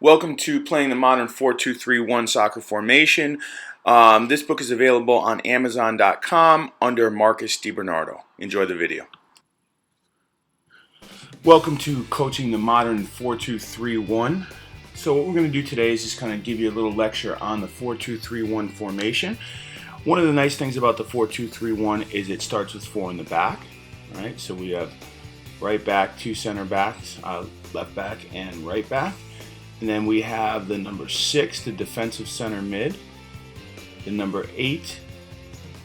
Welcome to Playing the Modern 4-2-3-1 Soccer Formation. This book is available on Amazon.com under Marcus DiBernardo. Enjoy the video. Welcome to Coaching the Modern 4-2-3-1. So what we're going to do today is just kind of give you a little lecture on the 4-2-3-1 formation. One of the nice things about the 4-2-3-1 is it starts with 4 in the back. All right, so we have right back, 2 center backs, left back and right back. And then we have the number 6, the defensive center mid, the number 8,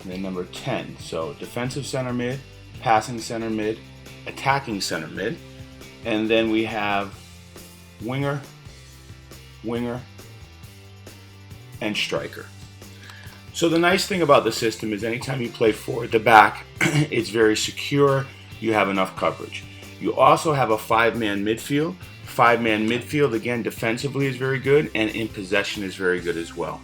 and the number 10. So defensive center mid, passing center mid, attacking center mid. And then we have winger, and striker. So the nice thing about the system is anytime you play 4 at the back, it's very secure, you have enough coverage. You also have a 5-man midfield. 5-man midfield, again, defensively is very good, and in possession is very good as well.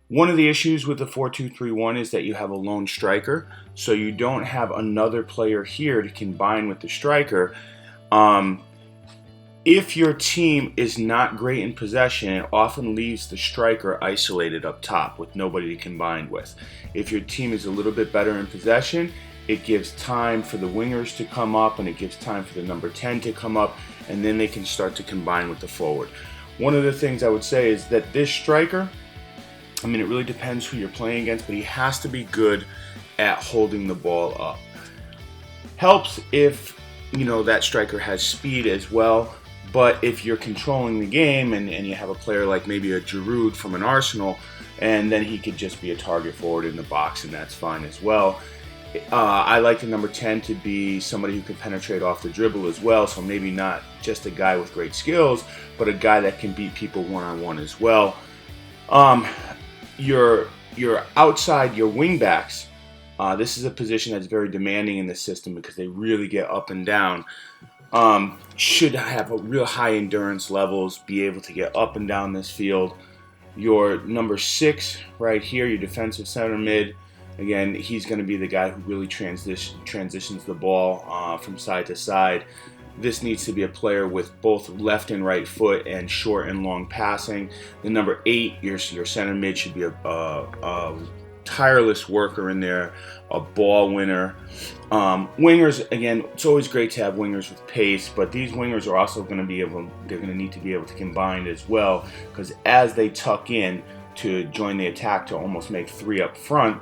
One of the issues with the 4-2-3-1 is that you have a lone striker, so you don't have another player here to combine with the striker. If your team is not great in possession, it often leaves the striker isolated up top with nobody to combine with. If your team is a little bit better in possession, it gives time for the wingers to come up, and it gives time for the number 10 to come up, and then they can start to combine with the forward. One of the things I would say is that this striker, I mean, it really depends who you're playing against, but he has to be good at holding the ball up. Helps if, that striker has speed as well, but if you're controlling the game and you have a player like maybe a Giroud from an Arsenal, and then he could just be a target forward in the box, and that's fine as well. I like the number 10 to be somebody who can penetrate off the dribble as well, so maybe not just a guy with great skills, but a guy that can beat people one-on-one as well. Your outside, your wing backs, this is a position that's very demanding in the system because they really get up and down. Should have a real high endurance levels, be able to get up and down this field. Your number 6 right here, your defensive center mid, again, he's going to be the guy who really transitions the ball from side to side. This needs to be a player with both left and right foot and short and long passing. The number 8, your center mid, should be a tireless worker in there, a ball winner. Wingers, again, it's always great to have wingers with pace, but these wingers are also going to need to be able to combine as well, because as they tuck in to join the attack to almost make 3 up front,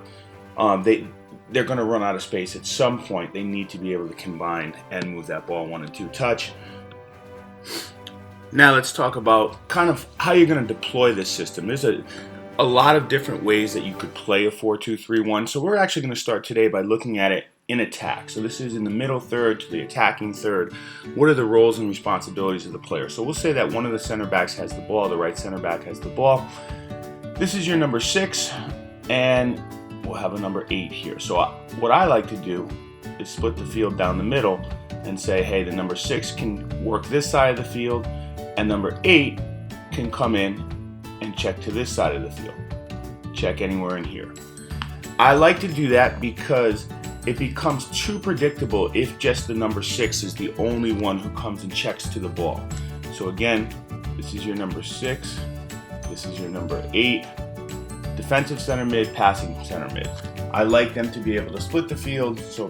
they're going to run out of space at some point. They need to be able to combine and move that ball 1 and 2 touch. Now let's talk about kind of how you're going to deploy this system. There's a lot of different ways that you could play a 4-2-3-1. So we're actually going to start today by looking at it in attack. So this is in the middle third to the attacking third. What are the roles and responsibilities of the player? So we'll say that one of the center backs has the ball, the right center back has the ball. This is your number 6, and we'll have a number 8 here. So what I like to do is split the field down the middle and say, hey, the number 6 can work this side of the field, and number 8 can come in and check to this side of the field. Check anywhere in here. I like to do that because it becomes too predictable if just the number 6 is the only one who comes and checks to the ball. So again, this is your number 6, this is your number 8, defensive center mid, passing center mid. I like them to be able to split the field so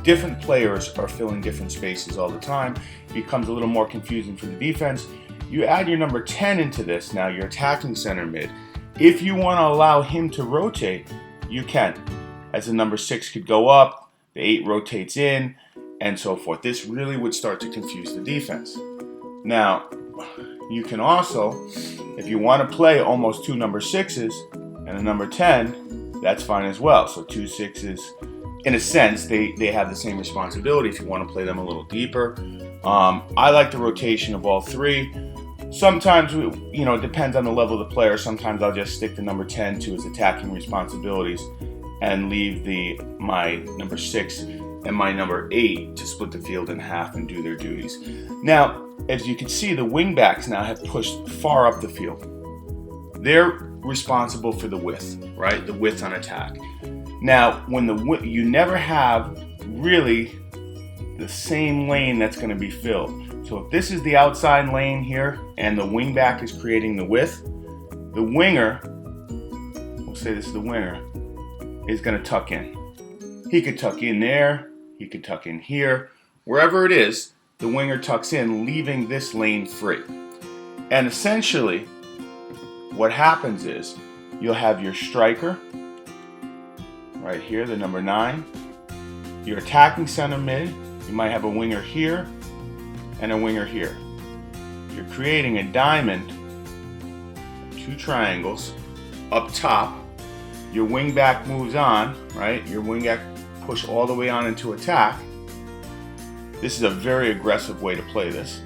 different players are filling different spaces all the time. It becomes a little more confusing for the defense. You add your number 10 into this now, your attacking center mid. If you want to allow him to rotate, you can. As the number 6 could go up, the 8 rotates in, and so forth. This really would start to confuse the defense. Now, you can also, if you want to play almost 2 number 6s, and a number 10, that's fine as well. So 2 6s, in a sense, they have the same responsibility if you want to play them a little deeper. I like the rotation of all 3. Sometimes, it depends on the level of the player. Sometimes I'll just stick the number 10 to his attacking responsibilities and leave my number 6 and my number 8 to split the field in half and do their duties. Now, as you can see, the wing backs now have pushed far up the field. They're responsible for the width, right? The width on attack. Now, when you never have really the same lane that's going to be filled. So if this is the outside lane here and the wing back is creating the width, the winger, we'll say this is the winger, is going to tuck in. He could tuck in there, he could tuck in here. Wherever it is, the winger tucks in, leaving this lane free. And essentially, what happens is you'll have your striker right here, the number 9, your attacking center mid. You might have a winger here and a winger here. You're creating a diamond, 2 triangles up top. Your wing back moves on, right? Your wing back push all the way on into attack. This is a very aggressive way to play this.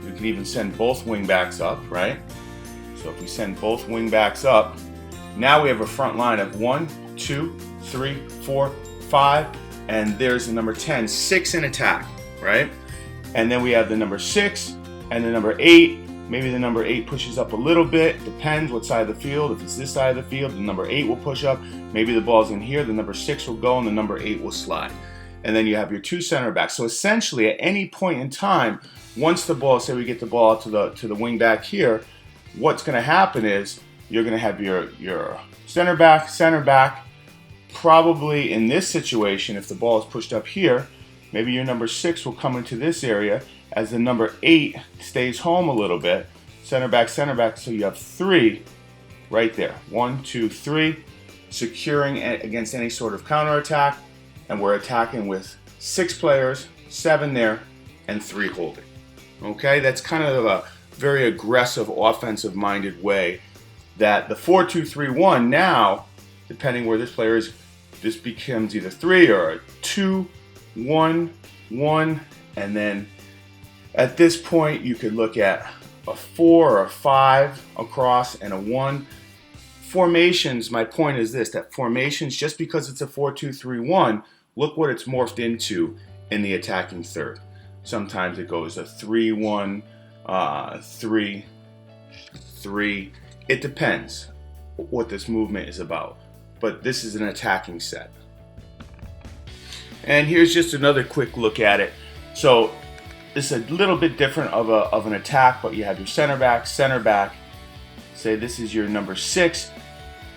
You can even send both wing backs up, right? So if we send both wing backs up, now we have a front line of 1, 2, 3, 4, 5, and there's the number 10, 6 in attack, right? And then we have the number 6 and the number 8. Maybe the number 8 pushes up a little bit, depends what side of the field. If it's this side of the field, the number 8 will push up. Maybe the ball's in here, the number 6 will go and the number 8 will slide. And then you have your 2 center backs. So essentially at any point in time, once the ball, say we get the ball to the wing back here, what's going to happen is you're going to have your center back, probably in this situation, if the ball is pushed up here, maybe your number 6 will come into this area as the number 8 stays home a little bit. Center back, so you have 3 right there. 1, 2, 3, securing against any sort of counterattack. And we're attacking with 6 players, 7 there, and 3 holding. Okay, that's kind of a very aggressive, offensive-minded way that the 4-2-3-1 now, depending where this player is, this becomes either 3 or a 2, 1, 1, and then at this point you could look at a 4 or a 5 across and a 1. Formations, my point is this, that formations, just because it's a 4-2-3-1, look what it's morphed into in the attacking third. Sometimes it goes a 3-1, 3, 3. It depends what this movement is about. But this is an attacking set. And here's just another quick look at it. So this is a little bit different of an attack, but you have your center back. Say this is your number 6.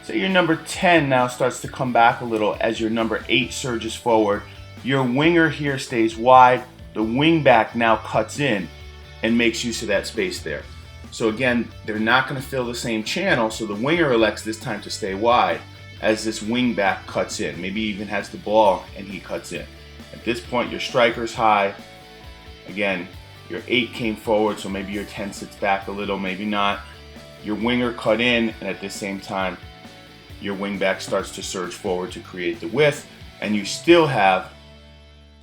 Say your number 10 now starts to come back a little as your number 8 surges forward. Your winger here stays wide. The wing back now cuts in and makes use of that space there. So again, they're not going to fill the same channel, so the winger elects this time to stay wide as this wing back cuts in. Maybe even has the ball and he cuts in. At this point, your striker's high. Again, your 8 came forward, so maybe your 10 sits back a little, maybe not. Your winger cut in, and at the same time, your wing back starts to surge forward to create the width, and you still have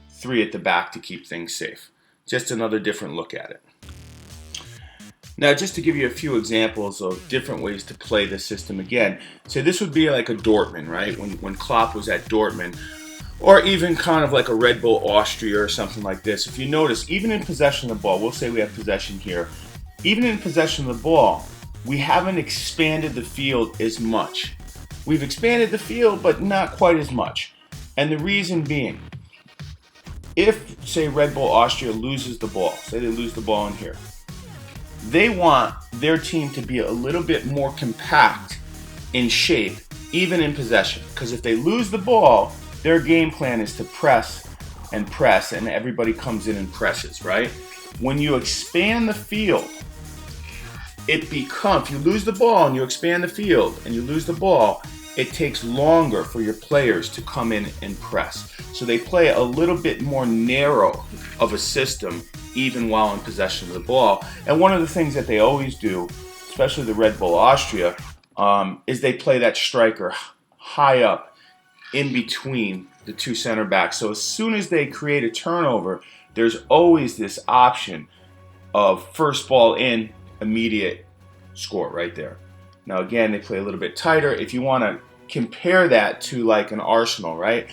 3 at the back to keep things safe. Just another different look at it. Now, just to give you a few examples of different ways to play the system again. So this would be like a Dortmund, right? When Klopp was at Dortmund, or even kind of like a Red Bull Austria or something like this. If you notice, even in possession of the ball, we'll say we have possession here. Even in possession of the ball, we haven't expanded the field as much. We've expanded the field, but not quite as much. And the reason being, if, say, Red Bull Austria loses the ball, say they lose the ball in here, they want their team to be a little bit more compact in shape, even in possession. Because if they lose the ball, their game plan is to press, and everybody comes in and presses, right? When you expand the field, it becomes, if you lose the ball and you expand the field and you lose the ball, it takes longer for your players to come in and press. So they play a little bit more narrow of a system even while in possession of the ball. And one of the things that they always do, especially the Red Bull Austria, is they play that striker high up in between the 2 center backs. So as soon as they create a turnover, there's always this option of first ball in, immediate score right there. Now again, they play a little bit tighter. If you want to compare that to like an Arsenal, right?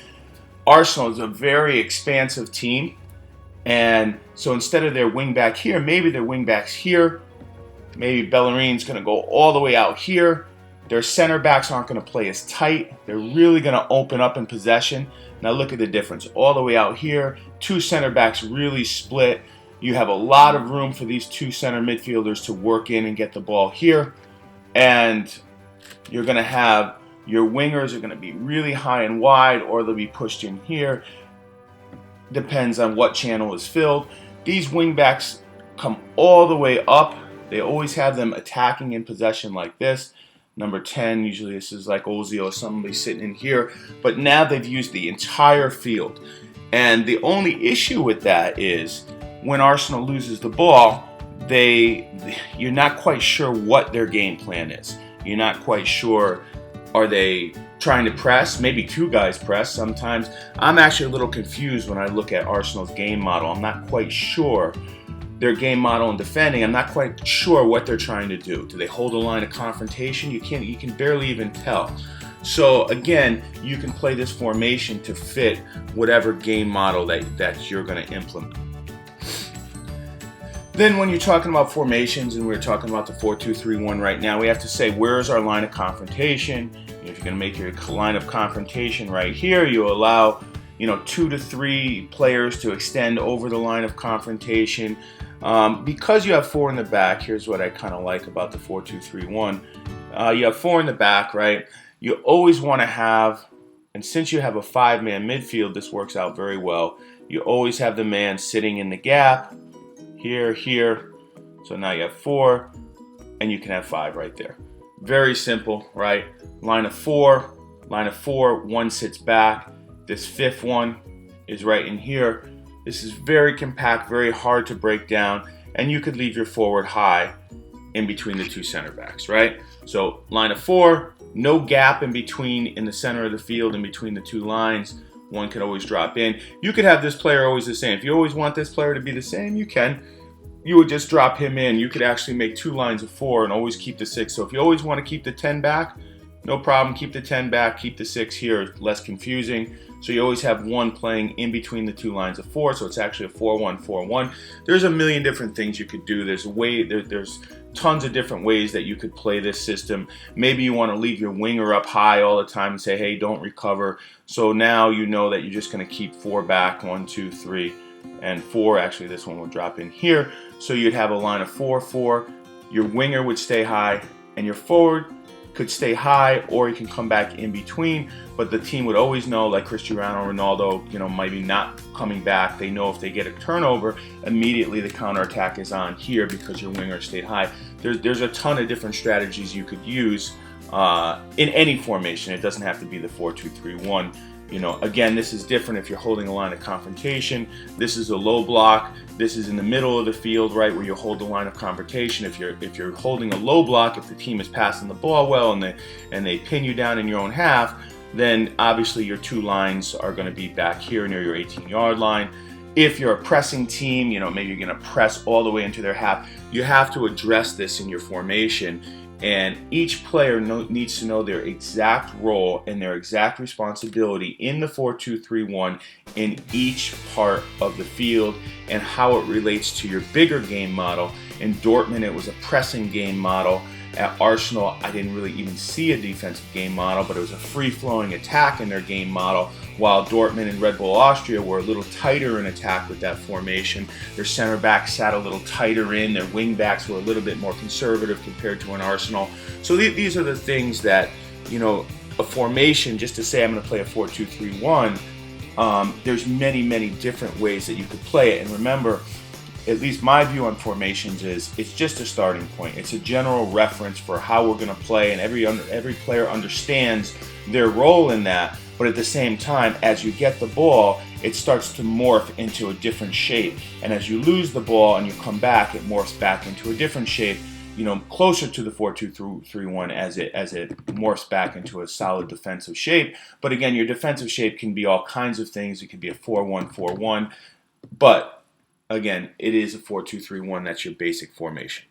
Arsenal is a very expansive team. And so instead of their wing back here, maybe their wing back's here. Maybe Bellerin's going to go all the way out here. Their center backs aren't going to play as tight. They're really going to open up in possession. Now look at the difference. All the way out here, 2 center backs really split. You have a lot of room for these two center midfielders to work in and get the ball here. And you're going to have your wingers are going to be really high and wide, or they'll be pushed in here. Depends on what channel is filled. These wingbacks come all the way up. They always have them attacking in possession like this. Number 10, usually this is like Ozil or somebody sitting in here. But now they've used the entire field. And the only issue with that is when Arsenal loses the ball, you're not quite sure what their game plan is. You're not quite sure, are they trying to press? Maybe two guys press sometimes. I'm actually a little confused when I look at Arsenal's game model. I'm not quite sure their game model in defending. I'm not quite sure what they're trying to do. Do they hold a line of confrontation? You can barely even tell. So again, you can play this formation to fit whatever game model that you're going to implement. Then when you're talking about formations, and we're talking about the 4-2-3-1 right now, we have to say, where is our line of confrontation? If you're going to make your line of confrontation right here, you allow 2 to 3 players to extend over the line of confrontation. Because you have 4 in the back, here's what I kind of like about the 4-2-3-1. You have 4 in the back, right? You always want to have, and since you have a 5-man midfield, this works out very well. You always have the man sitting in the gap. Here. So now you have 4, and you can have 5 right there. Very simple, right? Line of 4, 1 sits back. This 5th one is right in here. This is very compact, very hard to break down, and you could leave your forward high in between the 2 center backs, right? So line of 4, no gap in between in the center of the field, in between the 2 lines. One could always drop in. You could have this player always the same. If you always want this player to be the same, you can. You would just drop him in. You could actually make 2 lines of 4 and always keep the 6. So if you always want to keep the 10 back, no problem. Keep the 10 back, keep the 6 here. Less confusing. So you always have 1 playing in between the 2 lines of 4. So it's actually a 4-1-4-1. There's a million different things you could do. There's tons of different ways that you could play this system. Maybe you want to leave your winger up high all the time and say, hey, don't recover. So now you know that you're just going to keep 4 back, 1, 2, 3, and 4. Actually, this one will drop in here. So you'd have a line of 4-4. Your winger would stay high, and your forward could stay high, or you can come back in between. But the team would always know, like Cristiano Ronaldo, maybe not coming back. They know if they get a turnover, immediately the counterattack is on here because your winger stayed high. There's a ton of different strategies you could use in any formation. It doesn't have to be the 4-2-3-1. Again, this is different if you're holding a line of confrontation. This is a low block. This is in the middle of the field, right, where you hold the line of confrontation. If you're holding a low block, if the team is passing the ball well and they pin you down in your own half, then obviously your 2 lines are going to be back here near your 18-yard line. If you're a pressing team, maybe you're going to press all the way into their half, you have to address this in your formation. And each player needs to know their exact role and their exact responsibility in the 4-2-3-1 in each part of the field and how it relates to your bigger game model. In Dortmund, it was a pressing game model. At Arsenal, I didn't really even see a defensive game model, but it was a free-flowing attack in their game model, while Dortmund and Red Bull Austria were a little tighter in attack with that formation. Their center backs sat a little tighter in. Their wing backs were a little bit more conservative compared to an Arsenal. So these are the things that, a formation, just to say I'm going to play a 4-2-3-1, there's many, many different ways that you could play it. And remember, at least my view on formations is it's just a starting point. It's a general reference for how we're going to play, and every player understands their role in that. But at the same time, as you get the ball, it starts to morph into a different shape. And as you lose the ball and you come back, it morphs back into a different shape, closer to the 4-2-3-1 as it morphs back into a solid defensive shape. But again, your defensive shape can be all kinds of things. It could be a 4-1-4-1. But again, it is a 4-2-3-1. That's your basic formation.